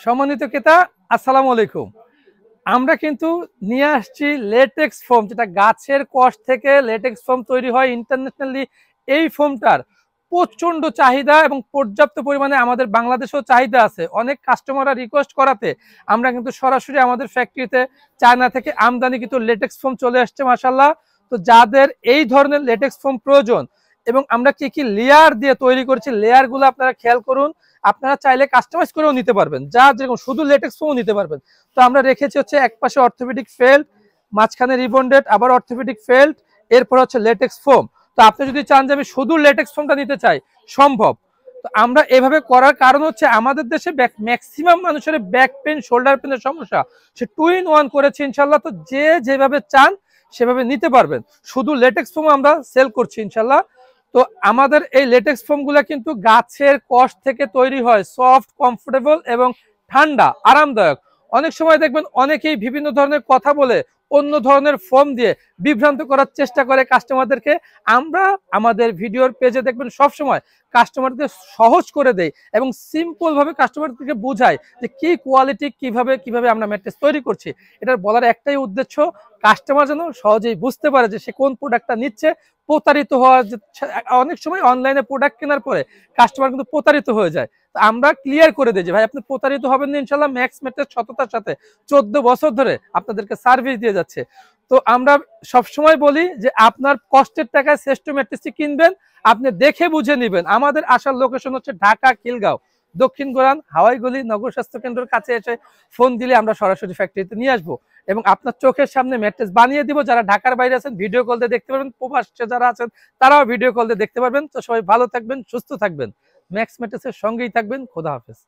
সম্মানিত ক্রেতা, আসসালামু আলাইকুম। আমরা কিন্তু নিয়ে আসছি লেটেক্স ফোম, যেটা গাছের কষ থেকে লেটেক্স ফোম তৈরি হয় ইন্টারন্যাশনালি। এই ফোমটার প্রচন্ড চাহিদা এবং পর্যাপ্ত পরিমাণে আমাদের বাংলাদেশেও চাহিদা আছে। অনেক কাস্টমাররা রিকোয়েস্ট করাতে আমরা কিন্তু সরাসরি আমাদের ফ্যাক্টরিতে চায়না থেকে আমদানি কিন্তু লেটেক্স ফোম চলে আসছে মাশাআল্লাহ। তো যাদের এই ধরনের লেটেক্স ফোম প্রয়োজন এবং আমরা কি কি লেয়ার দিয়ে তৈরি করেছি, লেয়ারগুলো আপনারা খেয়াল করুন। আপনারা চাইলে কাস্টমাইজ করেও নিতে পারবেন, যা যেরকম শুধু লেটেক্স ফোমও নিতে পারবেন। তো আমরা রেখেছি হচ্ছে একপাশে অর্থোপেডিক ফেল্ট, মাঝখানে রিবন্ডেড, আবার অর্থোপেডিক ফেল্ট, এরপর হচ্ছে লেটেক্স ফোম। তো আপনি যদি চান যে আমি শুধু লেটেক্স ফোমটা নিতে চাই, সম্ভব। তো আমরা এভাবে করার কারণ হচ্ছে আমাদের দেশে ম্যাক্সিমাম মানুষের ব্যাক পেন, শোল্ডার পেনের সমস্যা, সে 2-in-1 করেছে ইনশাল্লাহ। তো যে যেভাবে চান সেভাবে নিতে পারবেন। শুধু লেটেক্স ফোম আমরা সেল করছি ইনশাল্লাহ। তো আমাদের এই লেটেক্স ফোমগুলো কিন্তু গাছের কষ থেকে তৈরি হয়, সফট, কমফোর্টেবল এবং ঠান্ডা, আরামদায়ক। অনেক সময় দেখবেন অনেকেই বিভিন্ন ধরনের কথা বলে অন্য ধরনের ফোম দিয়ে বিভ্রান্ত করার চেষ্টা করে কাস্টমারদেরকে। আমরা আমাদের ভিডিওর পেজে দেখবেন সবসময় কাস্টমারদের সহজ করে দেই এবং সিম্পল ভাবে কাস্টমারদেরকে বুঝাই যে কি কোয়ালিটি, কিভাবে আমরা ম্যাট্রেস তৈরি করছি। এটার বলার একটাই উদ্দেশ্য, কাস্টমার যেন সহজেই বুঝতে পারে যে সে কোন প্রোডাক্টটা নিচ্ছে। প্রতারিত হওয়া, অনেক সময় অনলাইনে প্রোডাক্ট কেনার পরে কাস্টমার কিন্তু প্রতারিত হয়ে যায়। আমরা ক্লিয়ার করে দিই যে ভাই আপনি প্রতারিত হবেন না ইনশাল্লাহ। ম্যাক্স ম্যাট্রেস সততার সাথে 14 বছর ধরে আপনাদেরকে সার্ভিস দিয়ে যাচ্ছে। তো আমরা সবসময় বলি যে আপনার কষ্টের টাকায় শ্রেষ্ঠ ম্যাট্রেসটি কিনবেন, আপনি দেখে বুঝে নেবেন। আমাদের আসার লোকেশন হচ্ছে ঢাকা খিলগাঁও, দক্ষিণ গোরান, হাওয়াইগলি, নগর স্বাস্থ্য কেন্দ্রের কাছে এসে ফোন দিলে আমরা সরাসরি ফ্যাক্টরিতে নিয়ে আসবো এবং আপনার চোখের সামনে ম্যাট্রেস বানিয়ে দিব। যারা ঢাকার বাইরে আছেন ভিডিও কল দিয়ে দেখতে পারবেন, প্রবাসে যারা আছেন তারাও ভিডিও কল দিয়ে দেখতে পারবেন। তো সবাই ভালো থাকবেন, সুস্থ থাকবেন, ম্যাক্স ম্যাট্রেসের সঙ্গেই থাকবেন। খোদা হাফেজ।